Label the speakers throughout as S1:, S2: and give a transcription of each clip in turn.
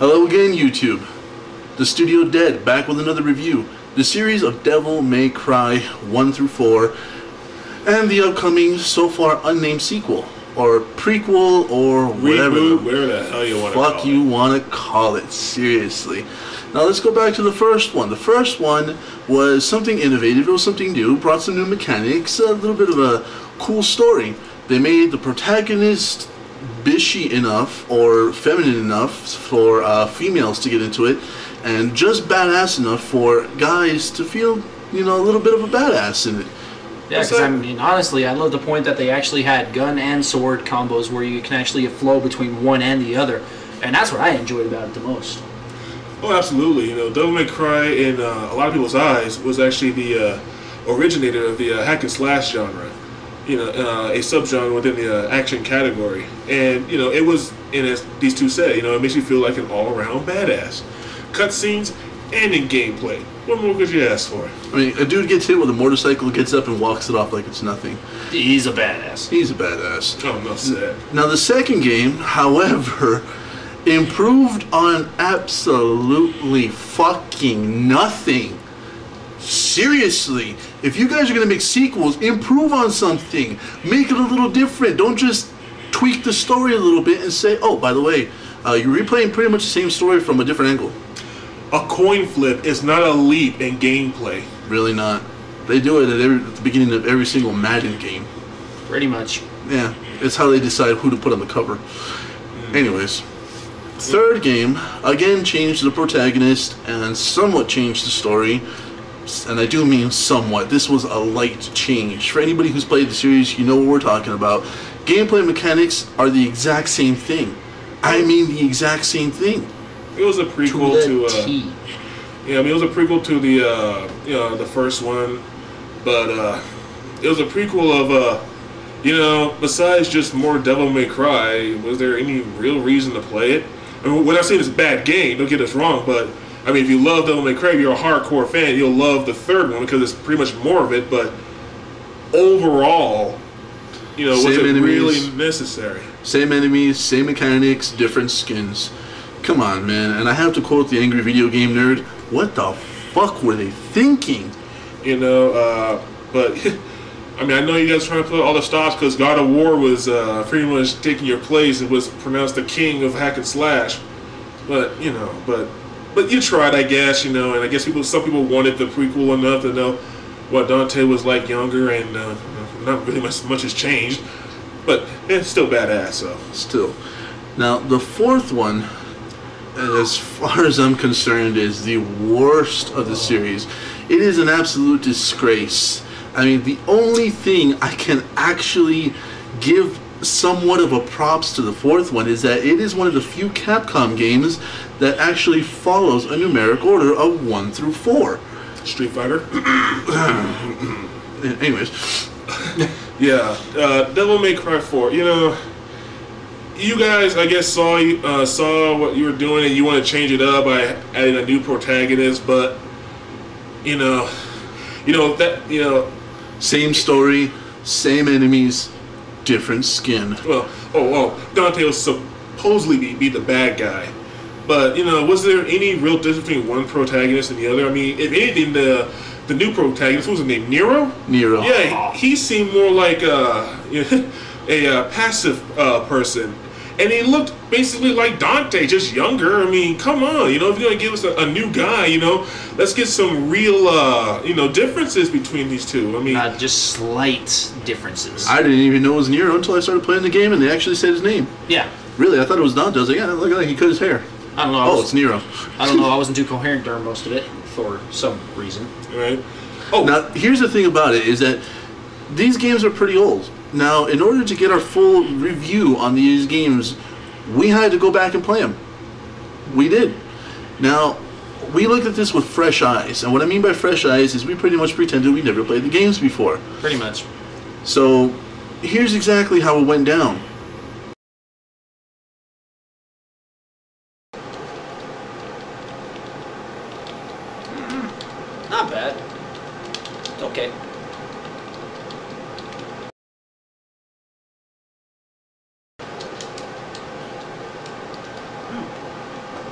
S1: Hello again, YouTube. The Studio Dead back with another review. The series of Devil May Cry 1 through 4 and the upcoming, so far unnamed sequel or prequel or whatever.
S2: Reboot, where the hell you want to call it.
S1: Fuck you want to call it, seriously. Now let's go back to the first one. The first one was something innovative, it was something new, brought some new mechanics, a little bit of a cool story. They made the protagonist bishy enough or feminine enough for females to get into it, and just badass enough for guys to feel, you know, a little bit of a badass in it.
S3: Yeah, because I mean, honestly, I love the point that they actually had gun and sword combos where you can actually flow between one and the other, and that's what I enjoyed about it the most.
S2: Oh, absolutely. You know, Devil May Cry, in a lot of people's eyes, was actually the originator of the hack and slash genre. You know, a subgenre within the action category, and you know, it was, and as these two said, you know, it makes you feel like an all-around badass. Cutscenes and in gameplay. What more could you ask for?
S1: I mean, a dude gets hit with a motorcycle, gets up and walks it off like it's nothing.
S3: He's a badass.
S1: He's a badass.
S2: Oh, enough said.
S1: Now the second game, however, improved on absolutely fucking nothing. Seriously, if you guys are going to make sequels, improve on something. Make it a little different. Don't just tweak the story a little bit and say, oh, by the way, you're replaying pretty much the same story from a different angle.
S2: A coin flip is not a leap in gameplay.
S1: Really not. They do it at the beginning of every single Madden game.
S3: Pretty much.
S1: Yeah, it's how they decide who to put on the cover. Anyways, third game, again changed the protagonist and somewhat changed the story. And I do mean somewhat. This was a light change. For anybody who's played the series, you know what we're talking about. Gameplay mechanics are the exact same thing. I mean the exact same thing.
S2: It was a prequel to
S3: T.
S2: yeah, I mean, it was a prequel to the you know, the first one, but it was a prequel of you know, besides just more Devil May Cry, was there any real reason to play it? I mean, when I say it's a bad game, don't get us wrong, but I mean, if you love Devil May Cry, if you're a hardcore fan, you'll love the third one because it's pretty much more of it, but overall, you know, was it really necessary?
S1: Same enemies, same mechanics, different skins. Come on, man. And I have to quote the angry video game nerd, what the fuck were they thinking?
S2: You know, but I mean, I know you guys are trying to put all the stops because God of War was pretty much taking your place and was pronounced the king of hack and slash. But, you know, but you tried, I guess, you know, and I guess some people wanted the prequel enough to know what Dante was like younger, and not really much has changed, but it's still badass, so.
S1: Still. Now, the fourth one, as far as I'm concerned, is the worst of the series. It is an absolute disgrace. I mean, the only thing I can actually give somewhat of a props to the fourth one is that it is one of the few Capcom games that actually follows a numeric order of 1 through 4.
S2: Street Fighter.
S1: Anyways.
S2: Yeah, Devil May Cry 4. You know, you guys, I guess, saw what you were doing, and you want to change it up by adding a new protagonist, but you know that, you know,
S1: same story, same enemies, different skin.
S2: Well, Dante will supposedly be the bad guy, but you know, was there any real difference between one protagonist and the other? I mean, if anything, the new protagonist, what was his name, Nero?
S1: Nero.
S2: Yeah, he seemed more like a passive person, and he looked basically like Dante, just younger. I mean, come on, you know, if you're gonna give us a new guy, you know, let's get some real, you know, differences between these two. I mean,
S3: Not just slight differences.
S1: I didn't even know it was Nero until I started playing the game and they actually said his name.
S3: Yeah.
S1: Really, I thought it was Dante. I was like, yeah, look like he cut his hair.
S3: I don't know.
S1: Oh, it's Nero.
S3: I don't know. I wasn't too coherent during most of it for some reason.
S2: right?
S1: Oh, now here's the thing about it is that these games are pretty old. Now, in order to get our full review on these games, we had to go back and play them. We did. Now, we looked at this with fresh eyes, and what I mean by fresh eyes is we pretty much pretended we never played the games before.
S3: Pretty much.
S1: So, here's exactly how it went down.
S3: Not bad. It's okay.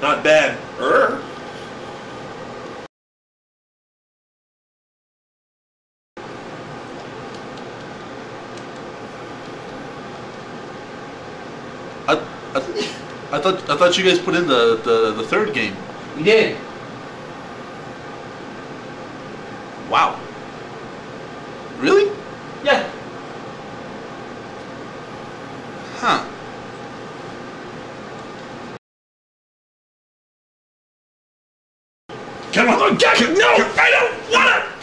S2: not bad.
S1: I thought you guys put in the third game.
S3: We did.
S1: Wow. Really?
S3: Yeah.
S1: Huh.
S4: Come on. No, I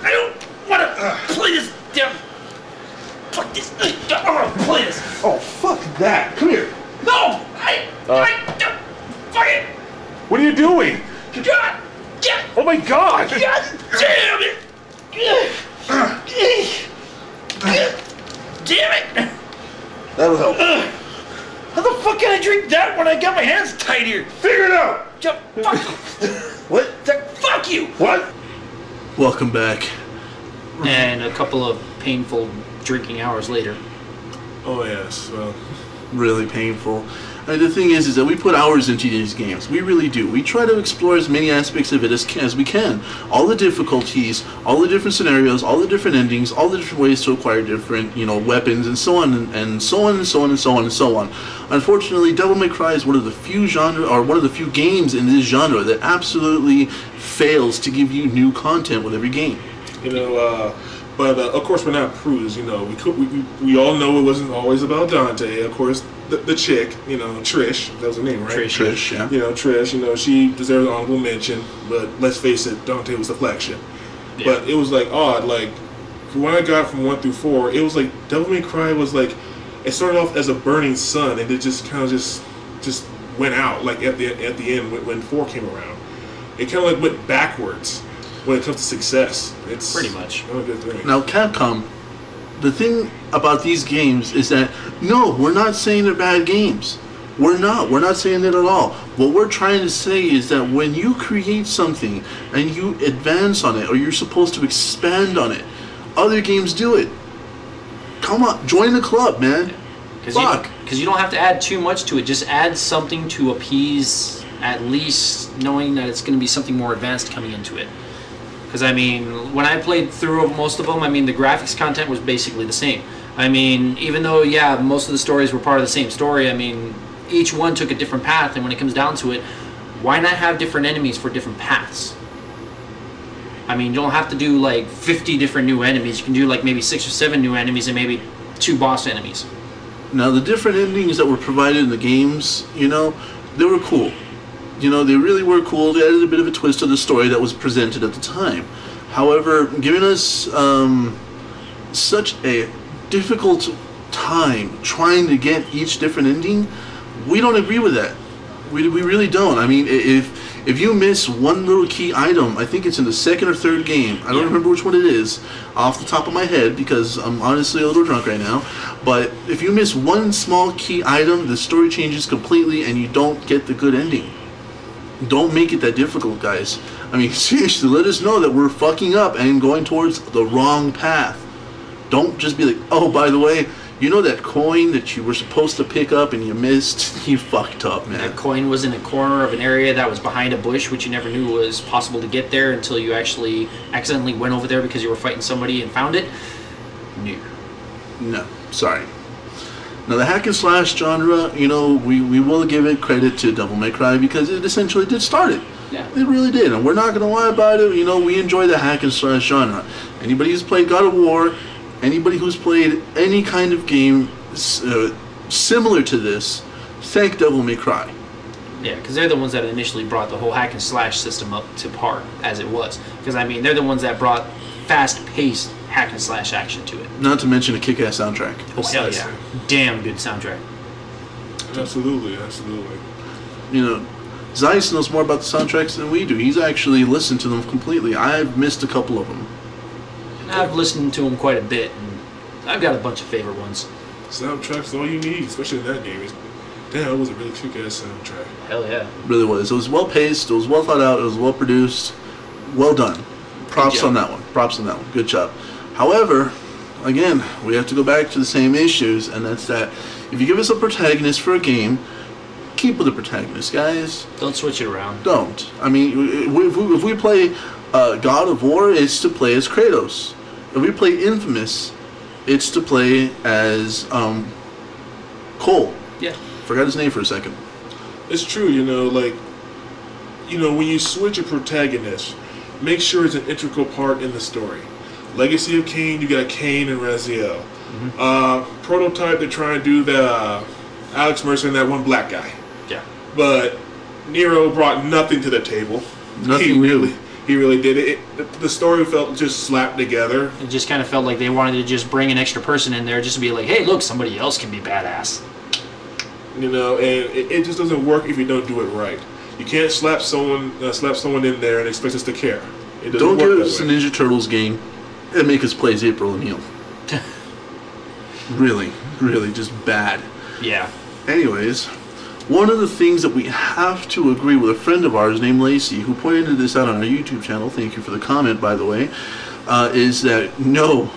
S4: don't wanna play this damn. Fuck this. I don't wanna play this.
S2: Oh, fuck that. Come here.
S4: No, I don't. Fuck it.
S2: What are you doing?
S4: God,
S2: Oh my god.
S4: God damn it. Damn it.
S1: That'll help.
S4: How the fuck can I drink that when I got my hands tied here?
S2: Figure it out.
S4: Fuck.
S1: What?
S4: Fuck you.
S2: What?
S1: Welcome back.
S3: And a couple of painful drinking hours later.
S2: Oh yes. Well,
S1: Really painful. The thing is that we put hours into these games. We really do. We try to explore as many aspects of it as we can. All the difficulties, all the different scenarios, all the different endings, all the different ways to acquire different, weapons, and so on and so on and so on and so on and so on. Unfortunately, Devil May Cry is one of the few games in this genre that absolutely fails to give you new content with every game.
S2: But of course we're not prudes. We all know it wasn't always about Dante. Of course, the chick, Trish, that was her name, right?
S1: Trish, yeah.
S2: Trish, she deserves an honorable mention. But let's face it, Dante was the flagship. Yeah. But it was like odd. Like when I got from 1 through 4, it was like Devil May Cry was like it started off as a burning sun, and it just kind of just went out like at the end when 4 came around. It kind of like went backwards. When it comes to success, it's
S3: pretty much
S2: not a good thing.
S1: Now, Capcom, the thing about these games is that, no, we're not saying they're bad games. We're not saying that at all. What we're trying to say is that when you create something and you advance on it, or you're supposed to expand on it, other games do it. Come on, join the club, man.
S3: Because you don't have to add too much to it. Just add something to appease, at least knowing that it's going to be something more advanced coming into it. Because, when I played through most of them, the graphics content was basically the same. Even though, most of the stories were part of the same story, each one took a different path, and when it comes down to it, why not have different enemies for different paths? You don't have to do, 50 different new enemies. You can do, maybe 6 or 7 new enemies and maybe 2 boss enemies.
S1: Now, the different endings that were provided in the games, they were cool. They really were cool. They added a bit of a twist to the story that was presented at the time. However, giving us such a difficult time trying to get each different ending, we don't agree with that. We really don't. If you miss one little key item, I think it's in the 2nd or 3rd game. I don't remember which one it is off the top of my head because I'm honestly a little drunk right now. But if you miss one small key item, the story changes completely and you don't get the good ending. Don't make it that difficult, guys. Seriously, let us know that we're fucking up and going towards the wrong path. Don't just be like, oh, by the way, that coin that you were supposed to pick up and you missed? You fucked up, man.
S3: That coin was in a corner of an area that was behind a bush, which you never knew was possible to get there until you actually accidentally went over there because you were fighting somebody and found it. No, sorry.
S1: Now, the hack and slash genre, we will give it credit to Devil May Cry because it essentially did start it.
S3: Yeah.
S1: It really did, and we're not going to lie about it. We enjoy the hack and slash genre. Anybody who's played God of War, anybody who's played any kind of game similar to this, thank Devil May Cry.
S3: Yeah, because they're the ones that initially brought the whole hack and slash system up to par as it was. Because, they're the ones that brought fast-paced hack and slash action to it.
S1: Not to mention a kick-ass soundtrack.
S3: Oh, hell yeah. Damn good soundtrack.
S2: Absolutely.
S1: Zeiss knows more about the soundtracks than we do. He's actually listened to them completely. I've missed a couple of them.
S3: I've listened to them quite a bit, and I've got a bunch of favorite ones.
S2: Soundtrack's all you need, especially in that game. Damn, it was a really kick-ass soundtrack.
S3: Hell yeah.
S1: It really was. It was well-paced, it was well thought out, it was well-produced. Well done. Props on that one. Good job. However, again, we have to go back to the same issues, and that's that if you give us a protagonist for a game, keep with the protagonist, guys.
S3: Don't switch it around.
S1: Don't. I mean, if we play God of War, it's to play as Kratos. If we play Infamous, it's to play as Cole.
S3: Yeah.
S1: Forgot his name for a second.
S2: It's true, you know, like, you know, when you switch a protagonist, make sure it's an integral part in the story. Legacy of Kain, you got Kain and Raziel. Prototype, they're trying to do the Alex Mercer and that one black guy.
S3: Yeah.
S2: But Nero brought nothing to the table.
S1: Nothing really.
S2: He really did it. The story felt just slapped together.
S3: It just kind of felt like they wanted to just bring an extra person in there just to be like, hey, look, somebody else can be badass.
S2: You know, and it just doesn't work if you don't do it right. You can't slap someone in there and expect us to care. It doesn't
S1: Don't
S2: work
S1: give
S2: that
S1: us a
S2: way.
S1: Ninja Turtles game and make us play as April O'Neil. Really, really just bad.
S3: Yeah.
S1: Anyways, one of the things that we have to agree with a friend of ours named Lacey, who pointed this out on our YouTube channel, thank you for the comment, by the way, is that no,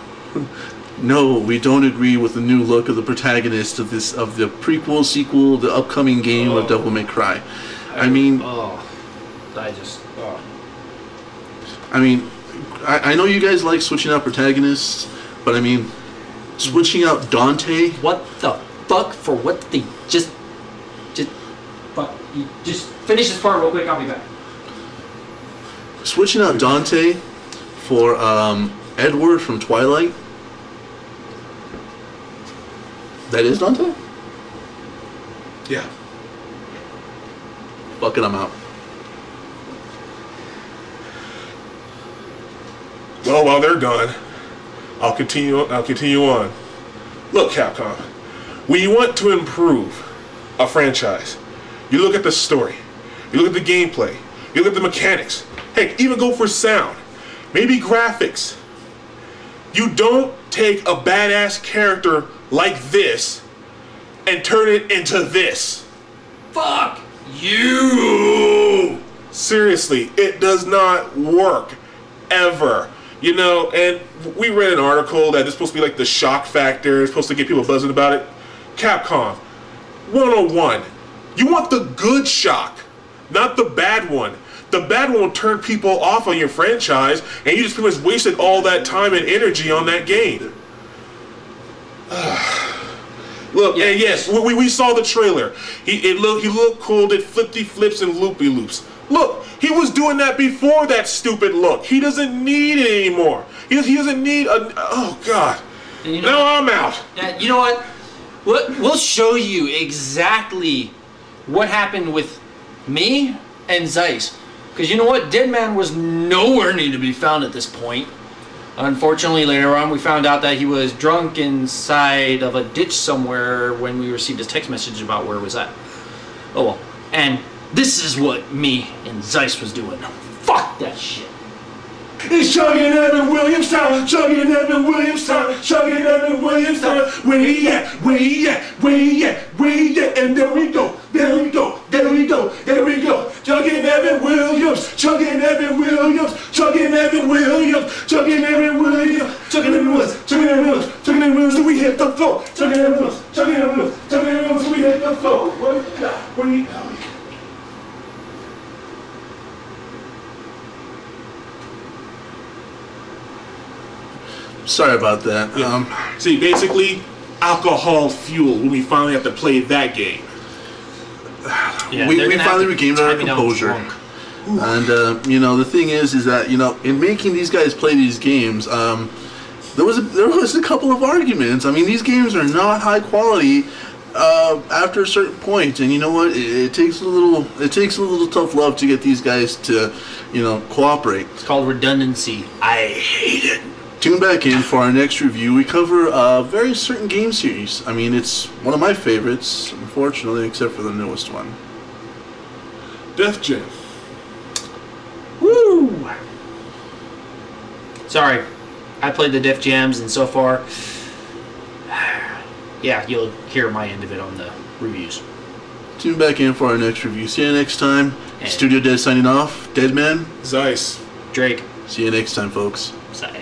S1: we don't agree with the new look of the protagonist of the prequel, sequel, the upcoming game of Devil May Cry. I mean, I know you guys like switching out protagonists, but I mean, switching out Dante.
S3: What the fuck for what they just fuck. You just finish this part real quick. I'll be back.
S1: Switching out Dante for Edward from Twilight. That is Dante?
S2: Yeah.
S1: Fuck it, I'm out.
S2: Well, while they're gone, I'll continue on. Look, Capcom, when you want to improve a franchise, you look at the story, you look at the gameplay, you look at the mechanics. Heck, even go for sound, maybe graphics. You don't take a badass character like this and turn it into this.
S3: Fuck you!
S2: Seriously, it does not work ever. You know, and we read an article that it's supposed to be like the shock factor, it's supposed to get people buzzing about it. Capcom, 101. You want the good shock, not the bad one. The bad one will turn people off on your franchise, and you just pretty much wasted all that time and energy on that game. Look,
S3: Yeah.
S2: and yes, we saw the trailer. He looked cool, did flippy flips and loopy loops. Look, he was doing that before that stupid look. He doesn't need it anymore. He doesn't need a. Oh God.
S3: And you know,
S2: Now I'm out.
S3: you know what? We'll show you exactly what happened with me and Zeiss. Because you know what? Deadman was nowhere near to be found at this point. Unfortunately, later on, we found out that he was drunk inside of a ditch somewhere when we received his text message about where it was at. Oh well. And this is what me and Zeiss was doing. Fuck that shit.
S2: It's Chugging Evan Williams time, Chugging Evan Williams time, Chugging Evan Williams time. Where he at? Where he at? Where he at? Where he at? And there we go, there we go, there we go, there we go. Chugging Evan Williams, Chugging Evan Williams, Chugging Evan Williams, Chugging Evan Williams, Chugging Evan Williams, Chugging Evan Williams, Chugging Evan Williams, till we hit the floor. Chugging Evan Williams, Chugging Evan Williams, Chugging Evan Williams, till we hit the floor. What you got? What do you got?
S1: Sorry about that.
S2: See, basically, alcohol fuel when we finally have to play that game.
S3: Yeah,
S1: we
S3: they're gonna have
S1: finally
S3: to
S1: regained our
S3: tie me down
S1: composure.
S3: drunk.
S1: And you know, the thing is that, you know, in making these guys play these games, there was a couple of arguments. I mean, these games are not high quality after a certain point, and you know what? It takes a little tough love to get these guys to, you know, cooperate.
S3: It's called redundancy. I hate it.
S1: Tune back in for our next review. We cover a very certain game series. I mean, it's one of my favorites, unfortunately, except for the newest one.
S2: Def Jam.
S3: Woo! Sorry, I played the Def Jams, and so far, yeah, you'll hear my end of it on the reviews.
S1: Tune back in for our next review. See you next time.
S3: And-
S1: Studio Dead signing off. Deadman.
S2: Zeiss.
S3: Drake,
S1: See you next time, folks.
S3: say.